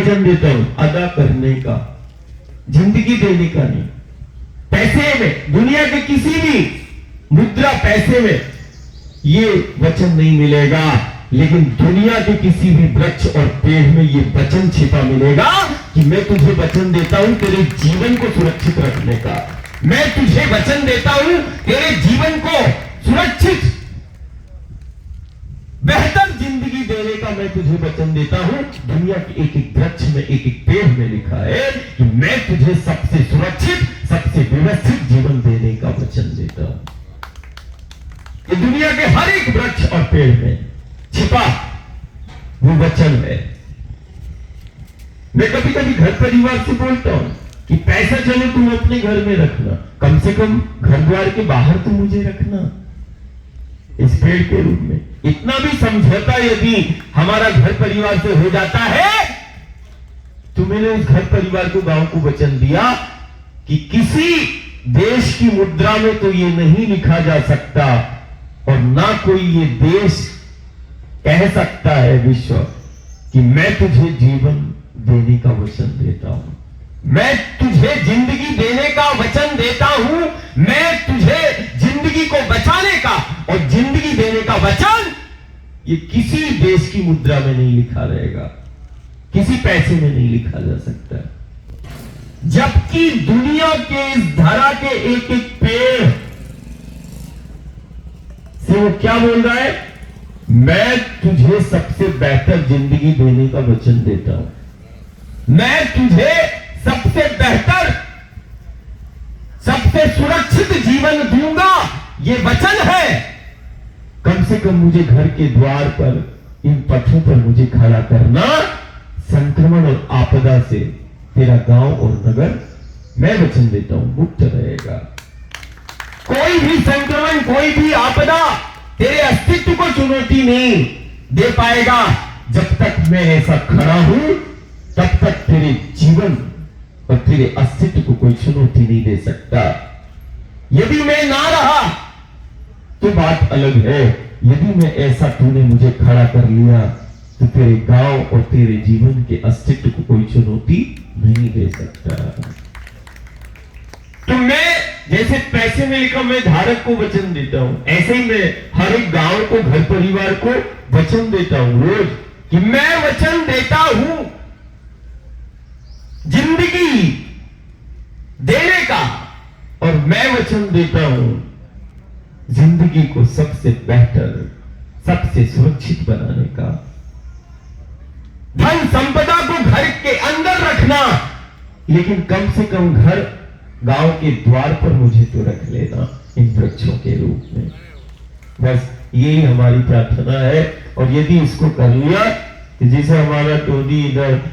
वचन देता हूं अदा करने का, जिंदगी देने का नहीं। पैसे में, दुनिया के किसी भी मुद्रा पैसे में ये वचन नहीं मिलेगा, लेकिन दुनिया के किसी भी वृक्ष और पेड़ में ये वचन छिपा मिलेगा कि मैं तुझे वचन देता हूं तेरे जीवन को सुरक्षित रखने का। मैं तुझे वचन देता हूं तेरे जीवन को सुरक्षित बेहतर जिंदगी देने का। मैं तुझे वचन देता हूं। दुनिया के एक एक वृक्ष में, एक एक पेड़ में लिखा है कि मैं तुझे सबसे सुरक्षित, सबसे व्यवस्थित जीवन देने का वचन देता हूं। ये दुनिया के हर एक वृक्ष और पेड़ में छिपा वो वचन है। मैं कभी कभी घर परिवार से बोलता हूं कि पैसा चलो तुम अपने घर में रखना, कम से कम घर द्वार के बाहर तो मुझे रखना इस पेड़ के रूप में। इतना भी समझौता यदि हमारा घर परिवार से हो जाता है तो मैंने उस घर परिवार को, गांव को वचन दिया कि किसी देश की मुद्रा में तो ये नहीं लिखा जा सकता और ना कोई ये देश कह सकता है विश्व कि मैं तुझे जीवन देने का वचन देता हूं, मैं तुझे जिंदगी देने का वचन देता हूं, मैं तुझे जिंदगी को बचाने का और जिंदगी देने का वचन ये किसी देश की मुद्रा में नहीं लिखा रहेगा, किसी पैसे में नहीं लिखा जा सकता। जबकि दुनिया के इस धरा के एक एक पेड़ से वो क्या बोल रहा है, मैं तुझे सबसे बेहतर जिंदगी देने का वचन देता हूं, मैं तुझे सबसे बेहतर, सबसे सुरक्षित जीवन दूंगा, ये वचन है। कम से कम मुझे घर के द्वार पर, इन पथों पर मुझे खड़ा करना, संक्रमण और आपदा से तेरा गांव और नगर, मैं वचन देता हूं, मुक्त रहेगा। कोई भी संक्रमण, कोई भी आपदा तेरे अस्तित्व को चुनौती नहीं दे पाएगा। जब तक मैं ऐसा खड़ा हूं तब तक तेरे जीवन और तेरे अस्तित्व को कोई चुनौती नहीं दे सकता। यदि मैं ना रहा तो बात अलग है, यदि मैं ऐसा, तूने मुझे खड़ा कर लिया तो तेरे गांव और तेरे जीवन के अस्तित्व को कोई चुनौती नहीं दे सकता। तो मैं जैसे पैसे में लिखा मैं धारक को वचन देता हूं, ऐसे ही मैं हर एक गांव को, घर परिवार को वचन देता हूं रोज कि मैं वचन देता हूं जिंदगी देने का और मैं वचन देता हूं जिंदगी को सबसे बेहतर, सबसे सुरक्षित बनाने का। धन संपदा को घर के अंदर रखना, लेकिन कम से कम घर, गांव के द्वार पर मुझे तो रख लेना इन वृक्षों के रूप में। बस यही हमारी प्रार्थना है। और यदि इसको कर लिया, जैसे हमारा टोनी इधर